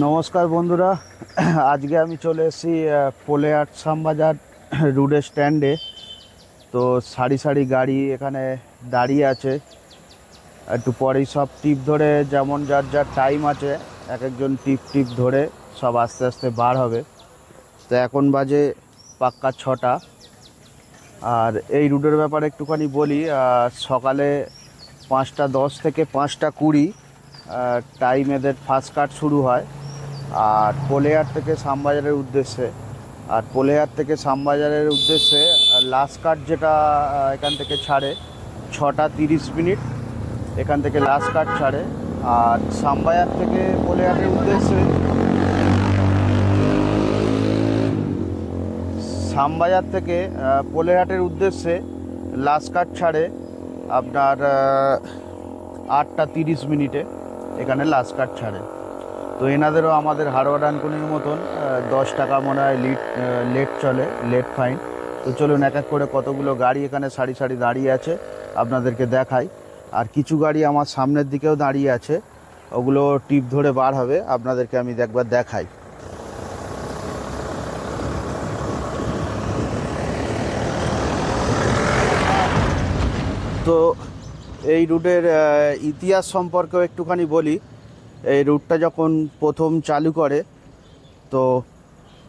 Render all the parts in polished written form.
নমস্কার বন্ধুরা। আজকে আমি চলে এসেছি পোলেয়ার শ্যামবাজার রোডের স্ট্যান্ডে। তো সারি সারি গাড়ি এখানে দাঁড়িয়ে আছে। একটু পরেই সব টিপ ধরে, যেমন যার যার টাইম আছে, এক একজন টিপ টিপ ধরে সব আস্তে আস্তে বার হবে। তো এখন বাজে পাক্কা 6টা। আর এই রুটের ব্যাপারে একটুখানি বলি। সকালে 5টা 10 থেকে 5টা 20 টাইম এদের ফার্স্ট কাট শুরু হয়। আর পোলেয়ার থেকে শ্যামবাজারের উদ্দেশ্যে, আর পোলেয়ার থেকে শ্যামবাজারের উদ্দেশ্যে লাস্ট কাট যেটা এখান থেকে ছাড়ে 6টা 30 মিনিট, এখান থেকে লাস্ট কাট ছাড়ে। আর শ্যামবাজার থেকে পোলেয়ারের উদ্দেশ্যে, শ্যামবাজার থেকে পোলেহাটের উদ্দেশ্যে লাস্ট কাট ছাড়ে আপনার 8টা 30 মিনিটে, এখানে লাস্ট কাট ছাড়ে। তো এনাদেরও আমাদের হারোয়া ডানকুনির মতন 10 টাকা মনে হয় লেট চলে, লেট ফাইন। তো চলুন এক এক করে কতগুলো গাড়ি এখানে সারি সারি দাঁড়িয়ে আছে আপনাদেরকে দেখাই। আর কিছু গাড়ি আমার সামনের দিকেও দাঁড়িয়ে আছে, ওগুলো টিপ ধরে বার হবে, আপনাদেরকে আমি একবার দেখাই। তো এই রুটের ইতিহাস সম্পর্কেও একটুখানি বলি। এই রুটটা যখন প্রথম চালু করে, তো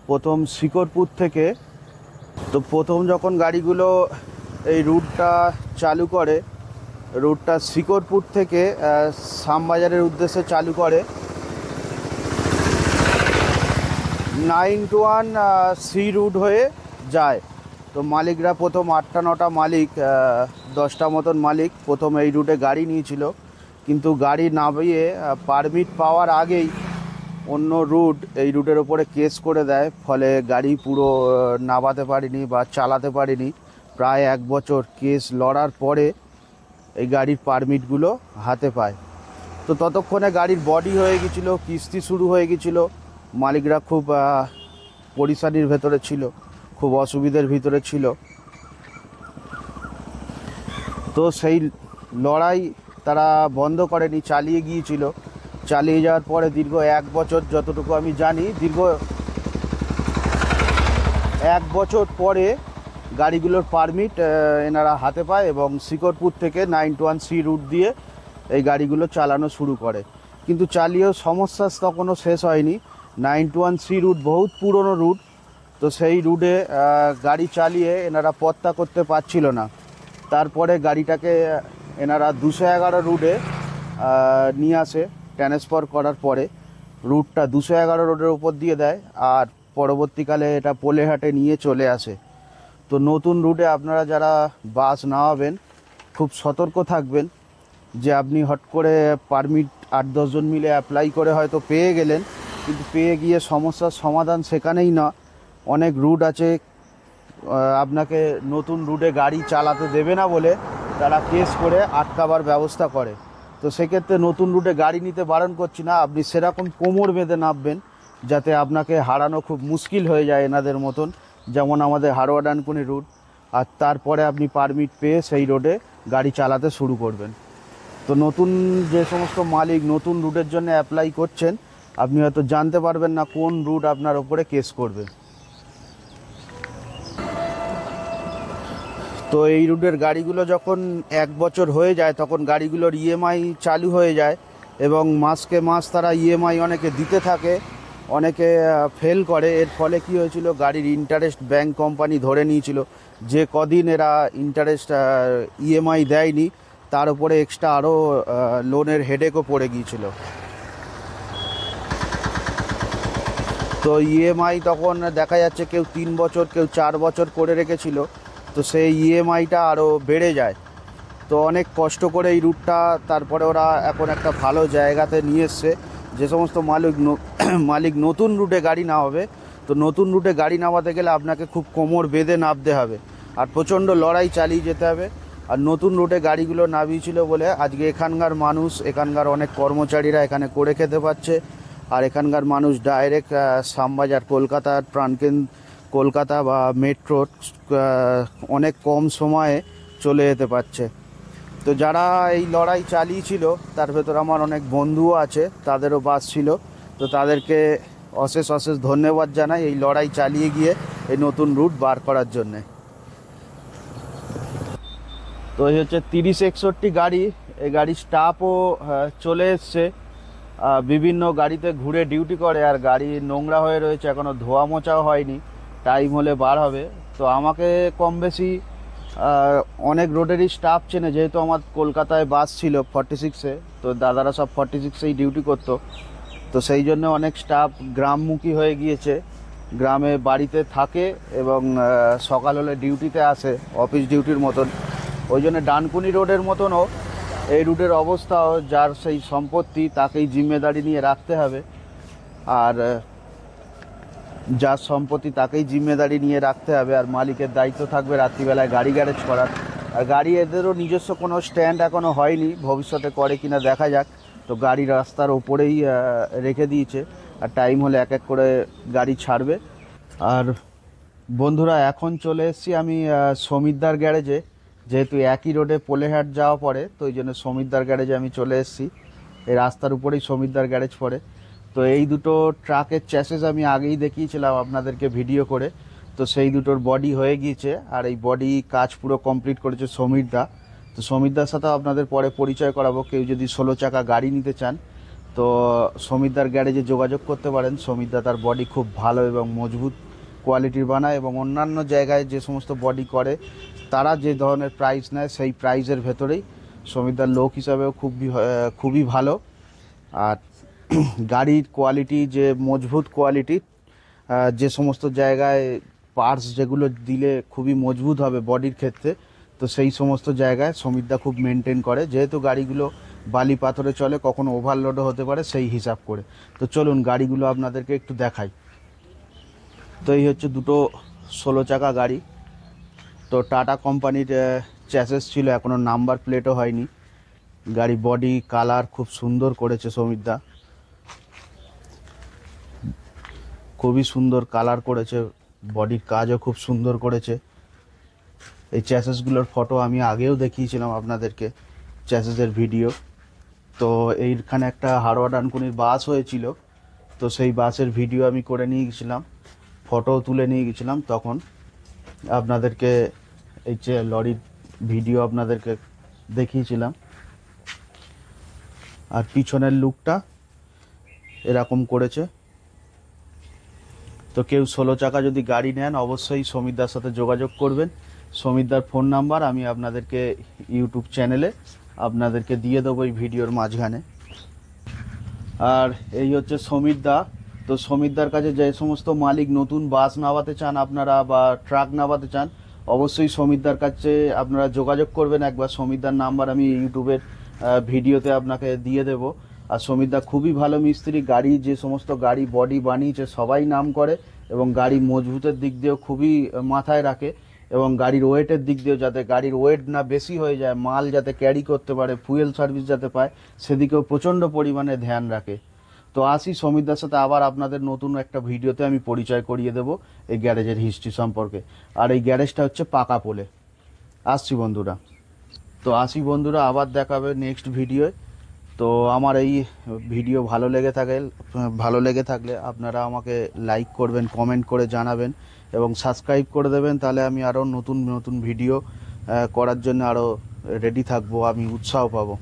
প্রথম শিকরপুর থেকে, তো প্রথম যখন গাড়িগুলো এই রুটটা চালু করে, রুটটা শিকরপুর থেকে শ্যামবাজারের উদ্দেশ্যে চালু করে। 9 to 1 সি রুট হয়ে যায়। তো মালিকরা প্রথম 8টা 9টা মালিক, 10টা মতন মালিক প্রথম এই রুটে গাড়ি নিয়েছিল। কিন্তু গাড়ি নামিয়ে পারমিট পাওয়ার আগেই অন্য রুট এই রুটের ওপরে কেস করে দেয়, ফলে গাড়ি পুরো নামাতে পারিনি বা চালাতে পারিনি। প্রায় 1 বছর কেস লড়ার পরে এই গাড়ির পারমিটগুলো হাতে পায়। তো ততক্ষণে গাড়ির বডি হয়ে গেছিলো, কিস্তি শুরু হয়ে গেছিলো, মালিকরা খুব পরিশানির ভেতরে ছিল, খুব অসুবিধার ভিতরে ছিল। তো সেই লড়াই তারা বন্ধ করেনি, চালিয়ে গিয়েছিল। চালিয়ে যাওয়ার পরে দীর্ঘ 1 বছর, যতটুকু আমি জানি, দীর্ঘ 1 বছর পরে গাড়িগুলোর পারমিট এনারা হাতে পায় এবং শিকরপুর থেকে 9 to 1 সি রুট দিয়ে এই গাড়িগুলো চালানো শুরু করে। কিন্তু চালিয়েও সমস্যা তখনও শেষ হয়নি। 9 to 1 সি রুট বহুত পুরনো রুট। তো সেই রুটে গাড়ি চালিয়ে এনারা পত্তা করতে পারছিল না। তারপরে গাড়িটাকে এনারা 211 রুটে নিয়ে আসে। ট্রান্সফার করার পরে রুটটা 211 রোডের উপর দিয়ে দেয়, আর পরবর্তীকালে এটা পোলেহাটে নিয়ে চলে আসে। তো নতুন রুটে আপনারা যারা বাস নামাবেন, খুব সতর্ক থাকবেন যে আপনি হট করে পারমিট 8-10 জন মিলে অ্যাপ্লাই করে হয়তো পেয়ে গেলেন, কিন্তু পেয়ে গিয়ে সমস্যার সমাধান সেখানেই না। অনেক রুট আছে আপনাকে নতুন রুটে গাড়ি চালাতে দেবে না বলে তারা কেস করে আটকাবার ব্যবস্থা করে। তো সেক্ষেত্রে নতুন রুটে গাড়ি নিতে বারণ করছি না, আপনি সেরকম কোমর বেঁধে নামবেন যাতে আপনাকে হারানো খুব মুশকিল হয়ে যায় এনাদের মতন, যেমন আমাদের হারোয়া ডানকুনি রুট। আর তারপরে আপনি পারমিট পেয়ে সেই রোডে গাড়ি চালাতে শুরু করবেন। তো নতুন যে সমস্ত মালিক নতুন রুটের জন্য অ্যাপ্লাই করছেন, আপনি হয়তো জানতে পারবেন না কোন রুট আপনার ওপরে কেস করবে। তো এই রুটের গাড়িগুলো যখন 1 বছর হয়ে যায়, তখন গাড়িগুলোর ইএমআই চালু হয়ে যায় এবং মাসকে মাস তারা ইএমআই অনেকে দিতে থাকে, অনেকে ফেল করে। এর ফলে কি হয়েছিল, গাড়ির ইন্টারেস্ট ব্যাংক কোম্পানি ধরে নিয়েছিল। যে কদিন এরা ইন্টারেস্ট ইএমআই দেয়নি, তার উপরে এক্সট্রা আরও লোনের হেডেকও পড়ে গিয়েছিল। তো ইএমআই তখন দেখা যাচ্ছে কেউ 3 বছর, কেউ 4 বছর করে রেখেছিল। তো সেই ইএমআইটা আরও বেড়ে যায়। তো অনেক কষ্ট করে এই রুটটা তারপরে ওরা এখন একটা ভালো জায়গাতে নিয়ে এসছে। যে সমস্ত মালিক নতুন রুটে গাড়ি নামাবে, তো নতুন রুটে গাড়ি নামাতে গেলে আপনাকে খুব কোমর বেঁধে নামতে হবে আর প্রচণ্ড লড়াই চালিয়ে যেতে হবে। আর নতুন রুটে গাড়িগুলো নামিয়েছিল বলে আজকে এখানকার মানুষ, এখানকার অনেক কর্মচারীরা এখানে করে খেতে পারছে। আর এখানকার মানুষ ডাইরেক্ট শ্যামবাজার, কলকাতার প্রাণকেন্দ্র, কলকাতা বা মেট্রো অনেক কম সময়ে চলে যেতে পারছে। তো যারা এই লড়াই চালিয়েছিল তার ভেতর আমার অনেক বন্ধুও আছে, তাদেরও বাস ছিল, তো তাদেরকে অশেষ অশেষ ধন্যবাদ জানাই এই লড়াই চালিয়ে গিয়ে এই নতুন রুট বার করার জন্যে। তো এই হচ্ছে 3061 গাড়ি, এই গাড়ির স্টাফও চলে এসছে, বিভিন্ন গাড়িতে ঘুরে ডিউটি করে, আর গাড়ি নোংরা হয়ে রয়েছে, এখনও ধোয়া মোছাও হয়নি, টাইম হলে বার হবে। তো আমাকে কম বেশি অনেক রোডেরই স্টাফ চেনে, যেহেতু আমার কলকাতায় বাস ছিল 46-এ, তো দাদারা সব 46-এই ডিউটি করতো, তো সেই জন্য অনেক স্টাফ গ্রামমুখী হয়ে গিয়েছে, গ্রামে বাড়িতে থাকে এবং সকাল হলে ডিউটিতে আসে অফিস ডিউটির মতন। ওই জন্য ডানকুনি রোডের মতনও এই রুটের অবস্থাও, যার সেই সম্পত্তি তাকেই জিম্মেদারি নিয়ে রাখতে হবে, আর যার সম্পত্তি তাকেই জিম্মেদারি নিয়ে রাখতে হবে, আর মালিকের দায়িত্ব থাকবে রাত্রিবেলায় গাড়ি গ্যারেজ করার। আর গাড়ি এদেরও নিজস্ব কোনো স্ট্যান্ড এখনও হয়নি, ভবিষ্যতে করে কিনা দেখা যাক। তো গাড়ি রাস্তার ওপরেই রেখে দিয়েছে, আর টাইম হলে এক এক করে গাড়ি ছাড়বে। আর বন্ধুরা, এখন চলে এসেছি আমি সমিতদার গ্যারেজে, যেহেতু একই রোডে পোলেহাট যাওয়া পড়ে, তো ওই জন্য সমিতদার গ্যারেজে আমি চলে এসেছি। এই রাস্তার উপরেই সমিতদার গ্যারেজ পড়ে। তো এই দুটো ট্রাকের চ্যাসেস আমি আগেই দেখিয়েছিলাম আপনাদেরকে ভিডিও করে, তো সেই দুটোর বডি হয়ে গিয়েছে, আর এই বডি কাজ পুরো কমপ্লিট করেছে সমীরদা। তো সমীরদার সাথেও আপনাদের পরে পরিচয় করাবো। কেউ যদি 16 চাকা গাড়ি নিতে চান তো সমীরদার গ্যারেজে যোগাযোগ করতে পারেন। সমীরদা তার বডি খুব ভালো এবং মজবুত কোয়ালিটির বানায়, এবং অন্যান্য জায়গায় যে সমস্ত বডি করে তারা যে ধরনের প্রাইস নেয় সেই প্রাইসের ভেতরেই সমীরদার লোক হিসাবেও খুবই ভালো। আর গাড়ির কোয়ালিটি যে মজবুত কোয়ালিটি, যে সমস্ত জায়গায় পার্টস যেগুলো দিলে খুবই মজবুত হবে বডির ক্ষেত্রে, তো সেই সমস্ত জায়গায় সমীরদা খুব মেনটেন করে, যেহেতু গাড়িগুলো বালি পাথরে চলে, কখনো ওভারলোডও হতে পারে সেই হিসাব করে। তো চলুন গাড়িগুলো আপনাদেরকে একটু দেখাই। তো এই হচ্ছে দুটো 16 চাকা গাড়ি। তো টাটা কোম্পানির চ্যাসেস ছিল, এখনও নাম্বার প্লেটও হয়নি। গাড়ি বডি কালার খুব সুন্দর করেছে সমীরদা, খুবই সুন্দর কালার করেছে, বডির কাজও খুব সুন্দর করেছে। এই চ্যাসেসগুলোর ফটো আমি আগেও দেখিয়েছিলাম আপনাদেরকে, চ্যাসেসের ভিডিও। তো এইখানে একটা হাড়োয়া ডানকুনির বাস হয়েছিল, তো সেই বাসের ভিডিও আমি করে নিয়ে গেছিলাম, ফটোও তুলে নিয়ে গেছিলাম, তখন আপনাদেরকে এই যে লরির ভিডিও আপনাদেরকে দেখিয়েছিলাম। আর পিছনের লুকটা এরকম করেছে। তো কেউ 16 চাকা যদি গাড়ি নেন অবশ্যই সমীরদার সাথে যোগাযোগ করবেন। সমীরদার ফোন নাম্বার আমি আপনাদেরকে ইউটিউব চ্যানেলে আপনাদেরকে দিয়ে দেবো এই ভিডিওর মাঝখানে। আর এই হচ্ছে সমীরদা। তো সমীরদার কাছে যে সমস্ত মালিক নতুন বাস নামাতে চান আপনারা বা ট্রাক নামাতে চান, অবশ্যই সমীরদার কাছে আপনারা যোগাযোগ করবেন। একবার সমীরদার নাম্বার আমি ইউটিউবের ভিডিওতে আপনাকে দিয়ে দেব। আর সমীরদা খুবই ভালো মিস্ত্রি, গাড়ি যে সমস্ত গাড়ি বডি বানিয়েছে সবাই নাম করে, এবং গাড়ি মজবুতের দিক দিয়েও খুবই মাথায় রাখে, এবং গাড়ির ওয়েটের দিক দিয়েও, যাতে গাড়ির ওয়েট না বেশি হয়ে যায়, মাল যাতে ক্যারি করতে পারে, ফুয়েল সার্ভিস যাতে পায়, সেদিকেও প্রচণ্ড পরিমাণে ধ্যান রাখে। তো আসি সমীরদার সাথে আবার আপনাদের নতুন একটা ভিডিওতে আমি পরিচয় করিয়ে দেব এই গ্যারেজের হিস্ট্রি সম্পর্কে। আর এই গ্যারেজটা হচ্ছে পাকা পোলে। আসছি বন্ধুরা। তো আসি বন্ধুরা, আবার দেখাবে নেক্সট ভিডিওয়। তো আমার এই ভিডিও ভালো লেগে থাকলে আপনারা আমাকে লাইক করবেন, কমেন্ট করে জানাবেন এবং সাবস্ক্রাইব করে দেবেন, তাহলে আমি আরও নতুন নতুন ভিডিও করার জন্য আরও রেডি থাকবো, আমি উৎসাহ পাবো।